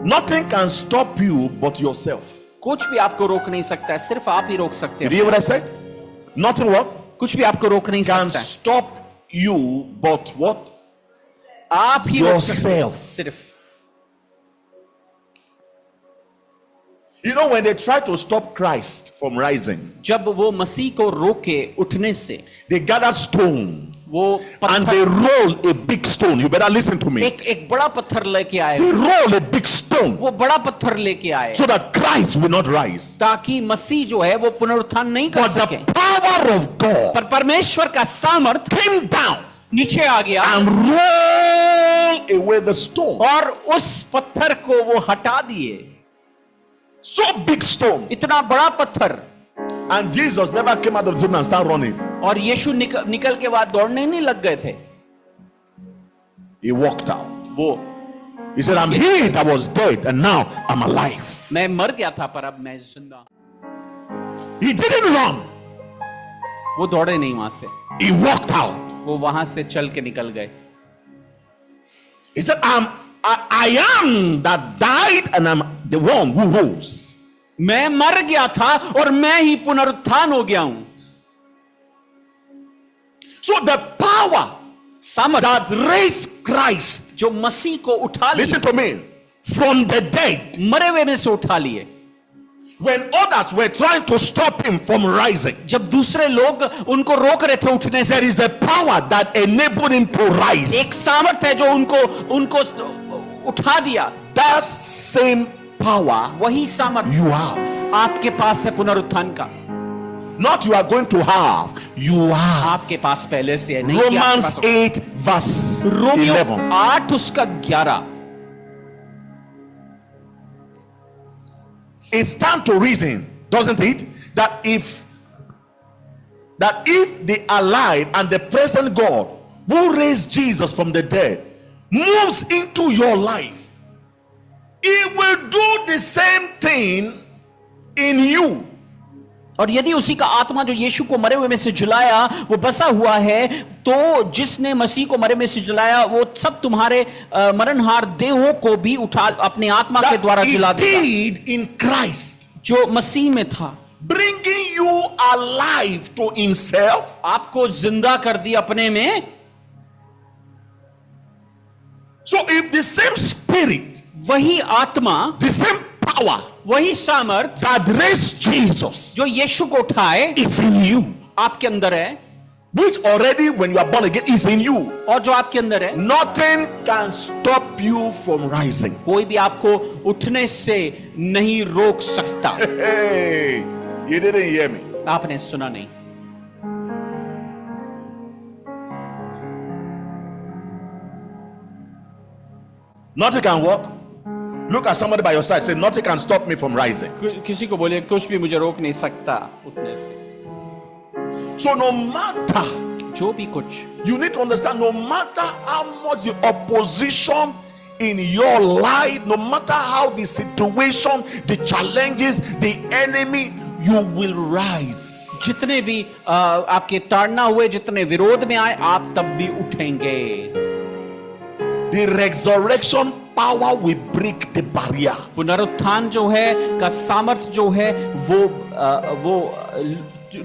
Nothing can stop you but yourself. कुछ भी आपको रोक नहीं सकता है, सिर्फ आप ही रोक सकते Did you hear what I said? Nothing what? कुछ भी आपको रोक नहीं Can सकता है, stop you but what? आप ही रोक सकते हैं Yourself. सिर्फ। You know, when they try to stop Christ from rising, जब वो मसीह को रोके उठने से, they gathered stone वो and पत्थर, they roll a big stone. You better listen to me. एक बड़ा पत्थर लेके आए, They roll a big stone वो बड़ा पत्थर लेके आए so that Christ will not rise. ताकि मसीह जो है वो पुनरुत्थान नहीं कर But सके। the power of God पर परमेश्वर का सामर्थ came down नीचे आ गया and rolled away the stone. और उस पत्थर को वो हटा दिए। So big stone. इतना बड़ा पत्थर, And Jesus never came out of the tomb and started running. और यीशु निकल के बाद दौड़ने नहीं लग गए थे। He walked out. वो He said, I'm he that was dead and now I'm alive. मैं मर गया था पर अब मैं जिंदा। He didn't run. वो दौड़े नहीं वहां से, He walked out. वो वहां से चल के निकल गए। He said, I am that died and I'm the one who rose. मैं मर गया था और मैं ही पुनरुत्थान हो गया हूं। So the power सामर्थ that raised Christ, जो मसीह को उठा listen लिए, to me, from the dead, मरे हुए में से उठा लिए। when others were trying to stop him from rising, जब दूसरे लोग उनको रोक रहे थे उठने से, there is the power that enabled him to rise. एक सामर्थ है जो उनको उठा दिया। That same power वही सामर्थ you have. आपके पास है पुनरुत्थान का। Not you are going to have, you have. आपके पास पहले से है, नहीं कि आपके Romans पास होगा। 8 verse रोमियो 11. 8 उसका 11। It stands to reason, doesn't it, that if the alive and the present God who raised Jesus from the dead moves into your life, he will do the same thing in you. और यदि उसी का आत्मा जो यीशु को मरे हुए में से जिलाया वो बसा हुआ है, तो जिसने मसीह को मरे में से जिलाया वो सब तुम्हारे मरणहार देहों को भी उठा अपने आत्मा के द्वारा जिला That he देगा, did in Christ, जो मसीह में था, bringing you alive to himself. आपको जिंदा कर दिया अपने में। So if the same spirit, वही आत्मा, the same power वही सामर्थ that raised Jesus जो यीशु को उठाए is in you, आपके अंदर है, which already when you are born again is in you, और जो आपके अंदर है, nothing can stop you from rising. कोई भी आपको उठने से नहीं रोक सकता। Hey, you didn't hear me. आपने सुना नहीं। Nothing can what? Look at somebody by your side, say nothing can stop me from rising. किसी को बोले कुछ भी मुझे रोक नहीं सकता उठने से। So no matter, जो भी कुछ, you need to understand, no matter how much the opposition in your life, no matter how the situation, the challenges, the enemy, you will rise. जितने भी आपके ताड़ना हुए, जितने विरोध में आए, आप तब भी उठेंगे। The resurrection power will break the barriers. पुनरुत्थान जो है का सामर्थ जो है वो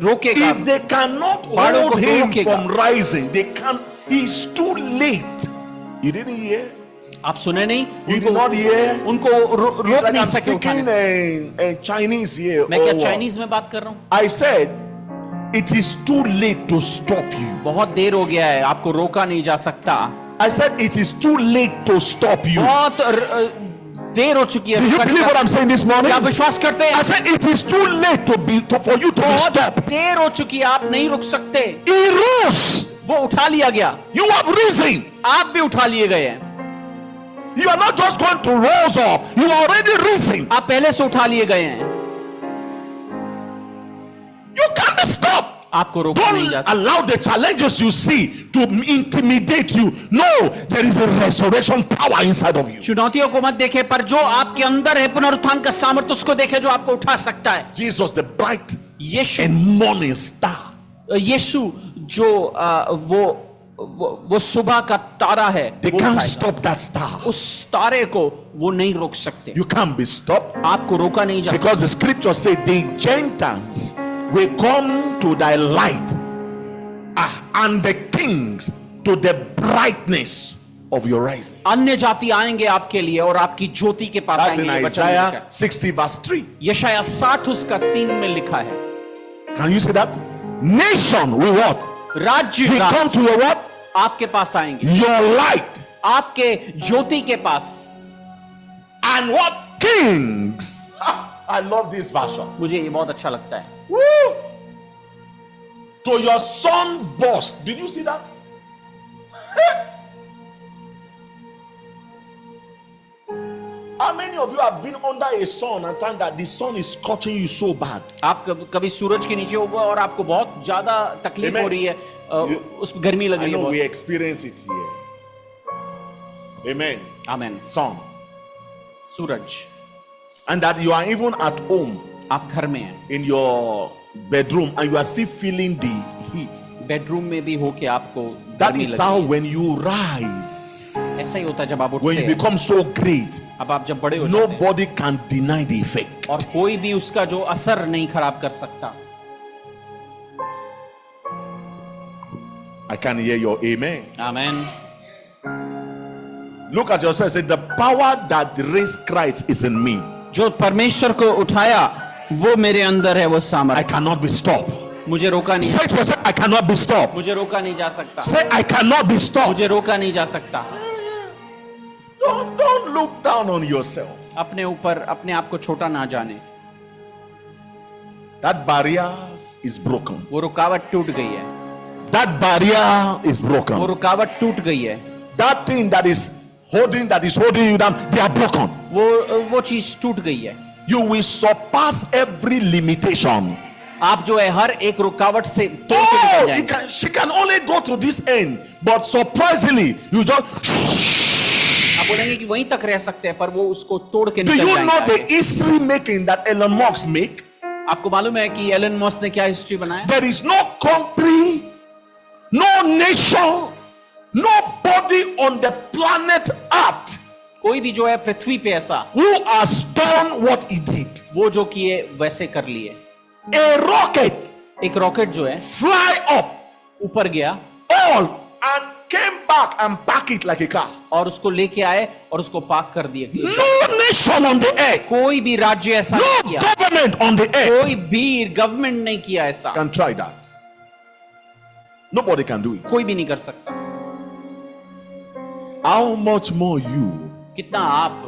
रोकेगा। If they cannot बालों hold को him रोकेगा। from rising, they can. It's too late. You didn't hear? आप सुने नहीं? You did not hear? उनको रोक It's like नहीं I'm सके उठाने speaking से। in Chinese here. मैं क्या Oh, चाइनीज में बात कर रहा हूँ? I said, it is too late to stop you. बहुत देर हो गया है, आपको रोका नहीं जा सकता। I said, it is too late to stop you. बहुत देर हो चुकी है। Do you believe what I'm saying this morning? क्या आप विश्वास करते हैं? I said, it is too late for you to be बहुत stopped. देर हो चुकी है, आप नहीं रुक सकते। He rose. वो उठा लिया गया, You have risen. आप भी उठा लिए गए हैं। You are not just going to rise up. You are already risen. आप पहले से उठा लिए गए हैं, You can't be stopped. आपको रोका नहीं Don't जा सकता। allow the challenges you see to intimidate you. No, there is a resurrection power inside of you. चुनौतियों को मत देखे, पर जो आपके अंदर है पुनरुत्थान का सामर्थ्य, उसको देखे जो आपको उठा सकता है। Jesus, the bright Yeshu and morning star. यीशु जो वो वो सुबह का तारा है, They वो can't उठाएगा। stop that star. उस तारे को वो नहीं रोक सकते, You can't be stopped. आपको रोका नहीं जा सकता, Because the scripture says the Gentiles will come to thy light, and the kings to the brightness of your rising. अन्य जाति आएंगे आपके लिए और आपकी ज्योति के पास That's in आएंगे। ये वचन में लिखा Isaiah है। 60 verse 3. यशायाह 60 उसका 3 में लिखा है, Can you see that? Nation will what? राज्य Will come to your what? आपके पास आएंगे, Your light. आपके ज्योति के पास। And what? Kings. I love this version. मुझे ये बहुत अच्छा लगता है। Woo! To your son burst. Did you see that? How many of you have been under a sun and found that the sun is scorching you so bad? आप कभी सूरज के नीचे हुए और आपको बहुत ज्यादा तकलीफ Amen. हो रही है, You- उस गर्मी लग I रही है know we बहुत। experience it here. Amen. Amen. Sun. Suraj, And that you are even at home आप घर में हैं, in your bedroom and you are still feeling the heat. Bedroom में भी हो के आपको That गर्मी is लग how रही है। when you rise, ऐसा ही होता है जब आप when उठते you हैं। become so great, अब आप जब बड़े हो जाते हैं nobody can deny the effect. और कोई भी उसका जो असर नहीं खराब कर सकता। I can hear your amen. Amen. Look at yourself. Say, the power that raised Christ is in me. जो परमेश्वर को उठाया वो मेरे अंदर है, वो I सामर्थ। cannot be stopped. मुझे रोका नहीं, Say to yourself, I cannot be stopped. मुझे रोका नहीं जा सकता, Say, I cannot be stopped. मुझे रोका नहीं जा सकता। Don't look down on yourself. अपने ऊपर अपने आप को छोटा ना जाने। That barrier is broken. वो रुकावट टूट गई है, That barrier is वो broken. रुकावट टूट गई है, That thing that is holding you down, they are broken. वो चीज टूट गई है। You will surpass every limitation. आप जो है हर एक रुकावट से तोड़ के निकल Oh, जाएंगे। she can only go to this end, but surprisingly, you just. आप बोलेंगे कि वहीं तक रह सकते हैं, पर वो उसको तोड़ के Do निकल you know the जाएंगे। history making that Elon Musk make? आपको मालूम है कि एलन मस्क ने क्या हिस्ट्री बनाया? There is no country, no nation, nobody on the planet Earth कोई भी जो है पृथ्वी पे ऐसा who has done what he did. वो जो किए वैसे कर लिए। A rocket एक रॉकेट जो है fly up ऊपर गया all and came back and pack it like a car. और उसको लेके आए और उसको पार्क कर दिए। No nation on the earth, कोई भी राज्य ऐसा नहीं no किया, government on the earth कोई भी गवर्नमेंट नहीं किया ऐसा, can try that. Nobody can do it. कोई भी नहीं कर सकता। How much more you, कितना आप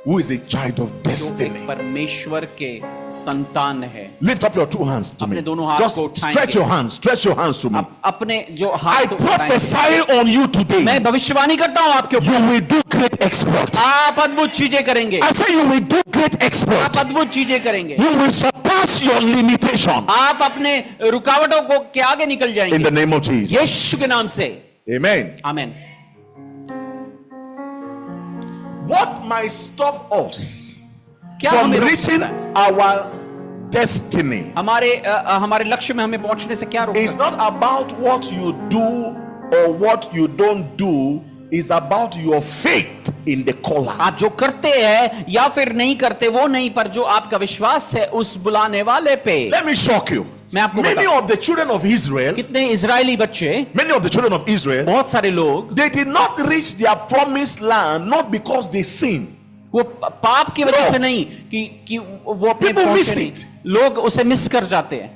who is a child of जो एक destiny. परमेश्वर के संतान है। Lift up your two hands to me. अपने दोनों हाथ Just को उठाएंगे। stretch your hands to me. अपने जो I हाथ उठाएंगे। prophesy on you today. मैं भविष्यवाणी करता हूं आपके ऊपर, You will do great exploit. आप अद्भुत चीजें करेंगे, I say you will do great exploit. आप अद्भुत चीजें करेंगे, You will surpass your limitation आप अपने रुकावटों को के आगे निकल in जाएंगे the name of Jesus. यीशु के नाम से। Amen. Amen. What might stop us क्या from हमें रोक reaching सकता है? our destiny हमारे लक्ष्य में हमें पहुंचने से क्या रोक is सकता है? not about what you do or what you don't do, is about your faith in the caller. आप जो करते हैं या फिर नहीं करते वो नहीं, पर जो आपका विश्वास है उस बुलाने वाले पे। Let me shock you. मैं आपको Many बताऊं, of the children of Israel, कितने इजरायली बच्चे, many of the children of Israel, बहुत सारे लोग they did not reach their promised land not because they sinned. वो पाप की वजह से नहीं कि वो अपने People पहुंचे missed नहीं, it. लोग उसे मिस कर जाते हैं।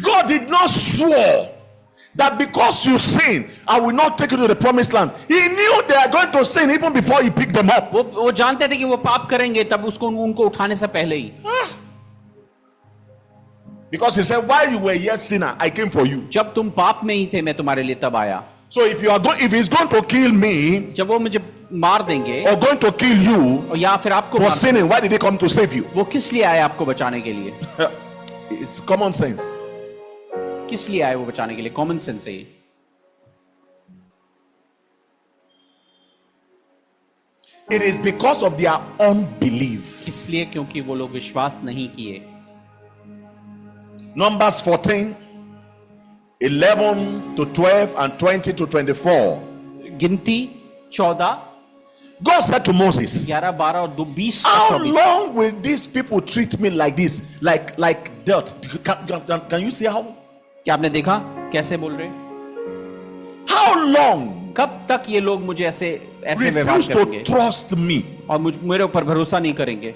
God did not swear that because you sin, I will not take you to the promised land. He knew they are going to sin even before he picked them up. वो जानते थे कि वो पाप करेंगे, तब उसको उनको उठाने से पहले ही, Because he said, while you were yet sinner, I came for you. जब तुम पाप में ही थे मैं तुम्हारे लिए तब आया। So if he's going to kill me जब वो मुझे मार देंगे or going to kill you और या फिर आपको for मार, sinning, why did he come to save you? वो किस लिए आए आपको बचाने के लिए? It's common sense. किस लिए आए वो बचाने के लिए? कॉमन सेंस है ये। It is because of their unbelief. इसलिए क्योंकि वो लोग विश्वास नहीं किए। Numbers 14 11 to 12 and 20 to 24. गिनती 14, God said to Moses, 11, 12 और 20 how और 24. long will these people treat me like this? Like dirt. Can you see how? क्या आपने देखा कैसे बोल रहे? How long? कब तक ये लोग मुझे ऐसे व्यवहार Refuse करेंगे to trust me. और मेरे ऊपर भरोसा नहीं करेंगे?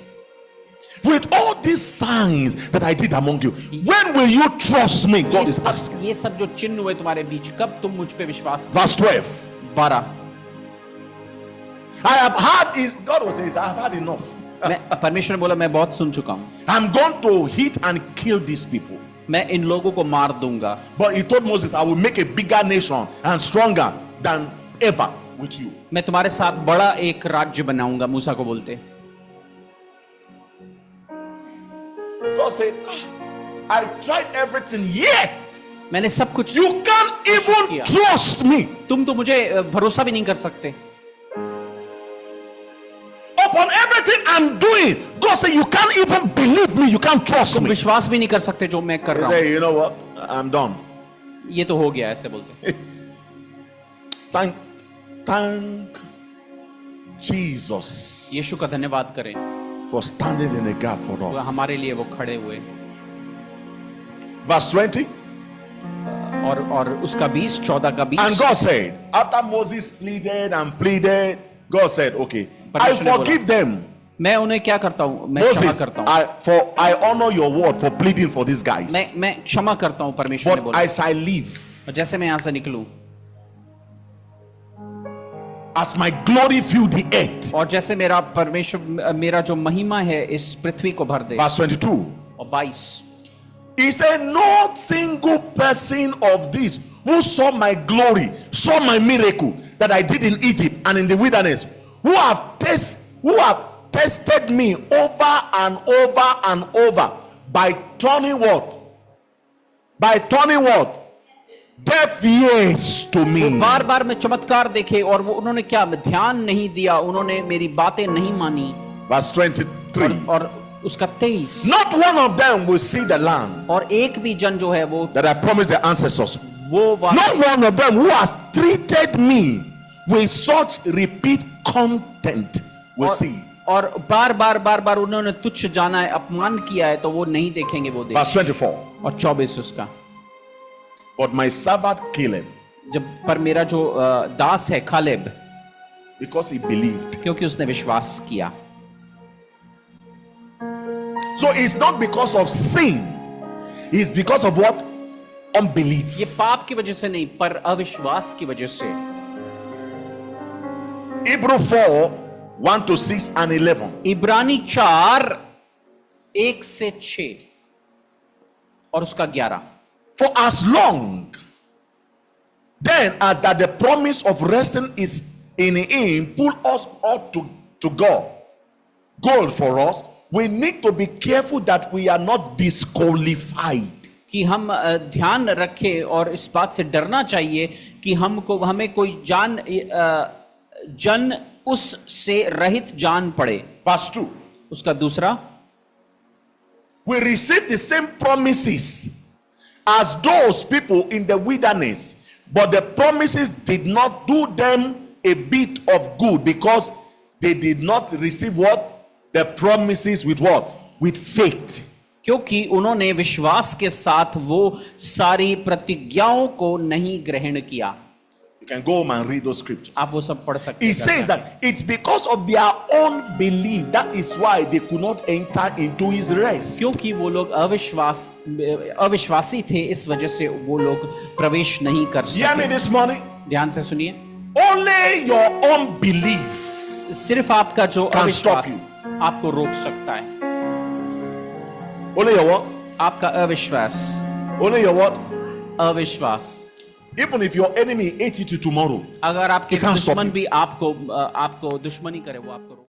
With all these signs that I did among you, when will you trust me? God is asking. ये सब जो चिन्ह हुए तुम्हारे बीच, कब तुम मुझ पे विश्वास? Verse 12. 12. I have had is God will say, I have had enough. परमेश्वर ने बोला मैं बहुत सुन चुका हूं, I'm going to hit and kill these people. मैं इन लोगों को मार दूंगा. But he told Moses, I will make a bigger nation and stronger than ever with you. मैं तुम्हारे साथ बड़ा एक राज्य बनाऊंगा, मूसा को बोलते. God said, I tried everything yet. मैंने सब कुछ. You can't even trust me. तुम तो मुझे भरोसा भी नहीं कर सकते. Upon everything I'm doing, God said, you can't even believe me. You can't trust तुम me. विश्वास भी नहीं कर सकते जो मैं कर He रहा said, हूं. you know what? I'm done. ये तो हो गया, ऐसे बोलते. Thank Jesus यीशु का धन्यवाद करें, for standing in the gap for वो us. हमारे लिए वो खड़े हुए. Verse 20. और उसका 20, 14 का 20. And God said, after Moses pleaded and pleaded, God said, okay, I परमेश्वर ने forgive them. मैं उन्हें क्या करता हूं? मैं क्षमा Moses, करता हूं. I honor your word for pleading for these guys. मैं क्षमा करता हूं, परमेश्वर ने But बोला. as I leave, और जैसे मैं यहां से निकलूं, as my glory fill the earth. और जैसे मेरा जो महिमा है इस पृथ्वी को भर दे. Verse 22. और 22. He said, not single person of this who saw my glory, saw my miracle that I did in Egypt and in the wilderness, who have tested me over and over and over by turning what? By turning what? Deaf ears to me. बार बार में चमत्कार देखे और वो उन्होंने क्या ध्यान नहीं दिया, उन्होंने मेरी बातें नहीं मानी. Verse 23. और उसका 23. Not one of them will see the land और एक भी जन जो है वो that I promised their ancestors. वो Not one of them who has treated me with such repeat contempt will see it. और बार बार उन्होंने तुच्छ जाना है, अपमान किया है, तो वो नहीं देखेंगे, वो Verse देखेंगे. 24. और 24 उसका. But my servant Caleb, जब पर मेरा जो दास है कालेब, because he believed. क्योंकि उसने विश्वास किया. So it's not because of sin, it's because of what? Unbelief. ये पाप की वजह से नहीं, पर अविश्वास की वजह से. Hebrew 4, 1 to 6 and 11. इब्रानी 4, 1 से 6 और उसका 11. For as long then as that the promise of resting is in him, pull us up to God, goal for us, we need to be careful that we are not disqualified. कि हम ध्यान रखें और इस बात से डरना चाहिए कि हमें कोई जन उस से रहित जान पड़े. Verse 2. उसका दूसरा. We receive the same promises as those people in the wilderness, but the promises did not do them a bit of good because they did not receive what? The promises with what? With faith. क्योंकि उन्होंने विश्वास के साथ वो सारी प्रतिज्ञाओं को नहीं ग्रहण किया. You can go home and read those scriptures. आप वो सब पढ़ सकते He हैं. says that it's because of their own belief. That is why they could not enter into his rest. क्योंकि वो लोग अविश्वासी थे, इस वजह से वो लोग प्रवेश नहीं कर Hear me सके. this morning. ध्यान से सुनिए. Only your unbelief सिर्फ आपका जो can stop अविश्वास आपको रोक सकता है. Only your what? आपका अविश्वास. Only your what? अविश्वास. Even if your enemy hates you tomorrow, अगर आपके He can't stop दुश्मन you. भी आपको दुश्मनी करे, वो आपको रोक